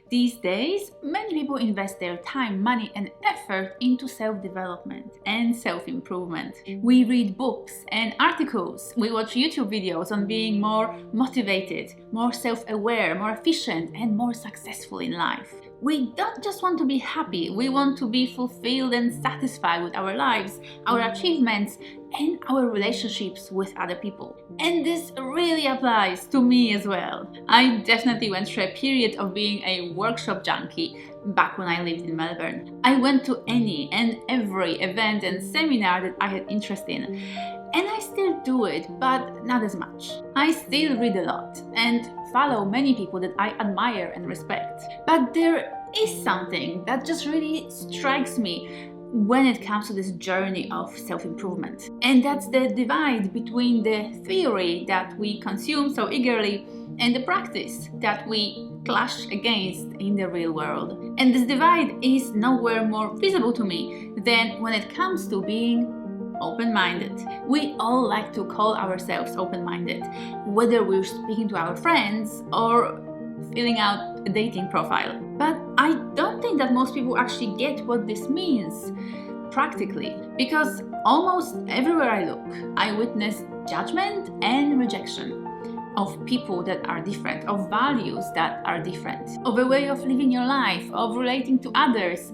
These days, many people invest their time, money, and effort into self-development and self-improvement. We read books and articles, we watch YouTube videos on being more motivated, more self-aware, more efficient, and more successful in life. We don't just want to be happy, we want to be fulfilled and satisfied with our lives, our achievements, and our relationships with other people. And this really applies to me as well. I definitely went through a period of being a workshop junkie back when I lived in Melbourne. I went to any and every event and seminar that I had interest in. And I still do it, but not as much. I still read a lot and follow many people that I admire and respect. But there is something that just really strikes me when it comes to this journey of self-improvement. And that's the divide between the theory that we consume so eagerly and the practice that we clash against in the real world. And this divide is nowhere more visible to me than when it comes to being open-minded. We all like to call ourselves open-minded, whether we're speaking to our friends or filling out a dating profile. But I don't think that most people actually get what this means practically, because almost everywhere I look, I witness judgment and rejection of people that are different, of values that are different, of a way of living your life, of relating to others,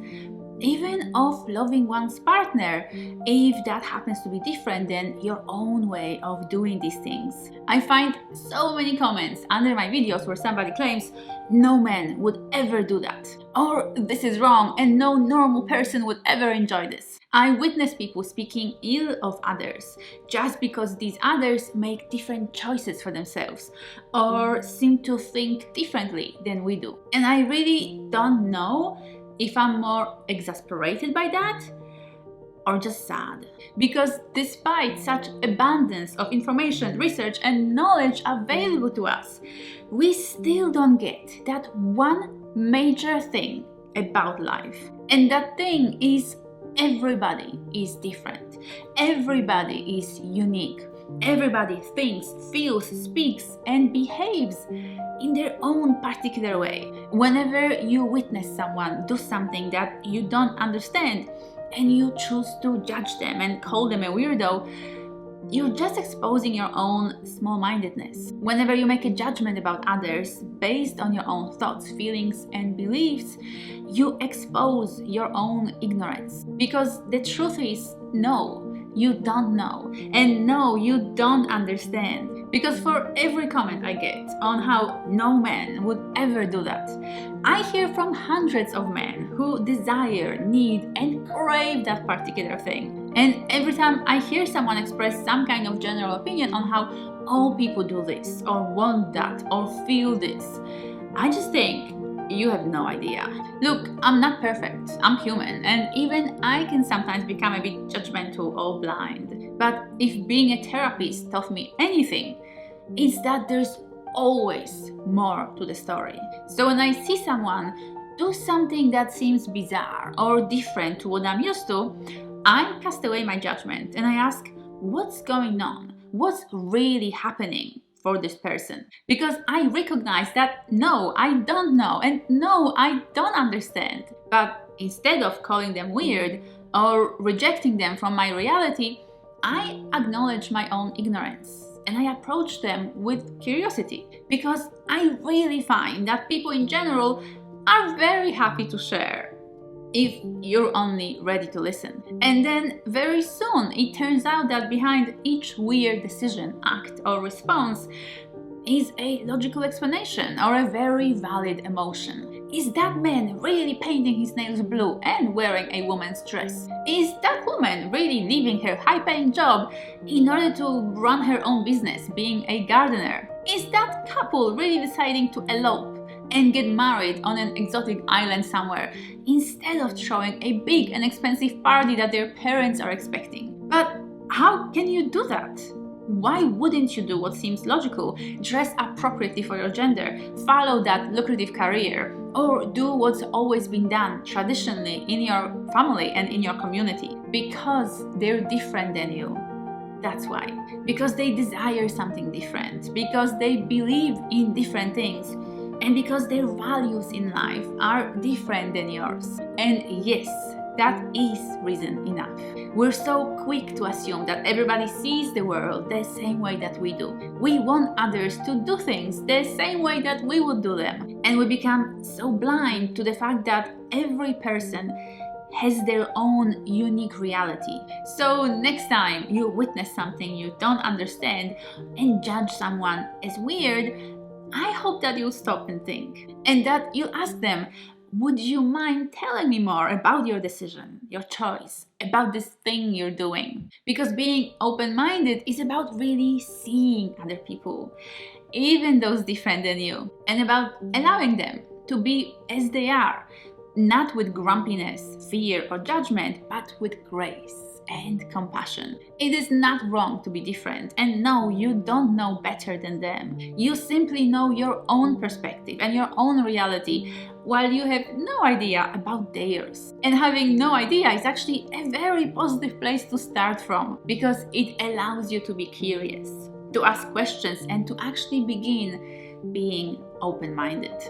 even of loving one's partner, if that happens to be different than your own way of doing these things. I find so many comments under my videos where somebody claims, "No man would ever do that," or "This is wrong and no normal person would ever enjoy this." I witness people speaking ill of others just because these others make different choices for themselves or seem to think differently than we do. And I really don't know if I'm more exasperated by that or just sad. Because despite such abundance of information, research, and knowledge available to us, we still don't get that one major thing about life. And that thing is everybody is different. Everybody is unique. Everybody thinks, feels, speaks, and behaves in their own particular way. Whenever you witness someone do something that you don't understand and you choose to judge them and call them a weirdo, you're just exposing your own small-mindedness. Whenever you make a judgment about others based on your own thoughts, feelings, and beliefs, you expose your own ignorance. Because the truth is, no, you don't know, and no, you don't understand. Because for every comment I get on how no man would ever do that, I hear from hundreds of men who desire, need, and crave that particular thing. And every time I hear someone express some kind of general opinion on how all people do this, or want that, or feel this, I just think, you have no idea. Look, I'm not perfect, I'm human, and even I can sometimes become a bit judgmental or blind. But if being a therapist taught me anything, it's that there's always more to the story. So when I see someone do something that seems bizarre or different to what I'm used to, I cast away my judgment and I ask, what's going on? What's really happening for this person? Because I recognize that no, I don't know, and no, I don't understand. But instead of calling them weird or rejecting them from my reality, I acknowledge my own ignorance and I approach them with curiosity, because I really find that people in general are very happy to share if you're only ready to listen. And then very soon it turns out that behind each weird decision, act, or response is a logical explanation or a very valid emotion. Is that man really painting his nails blue and wearing a woman's dress? Is that woman really leaving her high-paying job in order to run her own business, being a gardener? Is that couple really deciding to elope and get married on an exotic island somewhere instead of throwing a big and expensive party that their parents are expecting? But how can you do that? Why wouldn't you do what seems logical? Dress appropriately for your gender, follow that lucrative career, or do what's always been done traditionally in your family and in your community? Because they're different than you. That's why. Because they desire something different. Because they believe in different things. and because their values in life are different than yours. And yes, that is reason enough. We're so quick to assume that everybody sees the world the same way that we do. We want others to do things the same way that we would do them. And we become so blind to the fact that every person has their own unique reality. So next time you witness something you don't understand and judge someone as weird, I hope that you'll stop and think, and that you'll ask them, would you mind telling me more about your decision, your choice, about this thing you're doing? Because being open-minded is about really seeing other people, even those different than you, and about allowing them to be as they are, not with grumpiness, fear, or judgment, but with grace and compassion. It is not wrong to be different, and no, you don't know better than them. You simply know your own perspective and your own reality, while you have no idea about theirs. And having no idea is actually a very positive place to start from, because it allows you to be curious, to ask questions, and to actually begin being open-minded.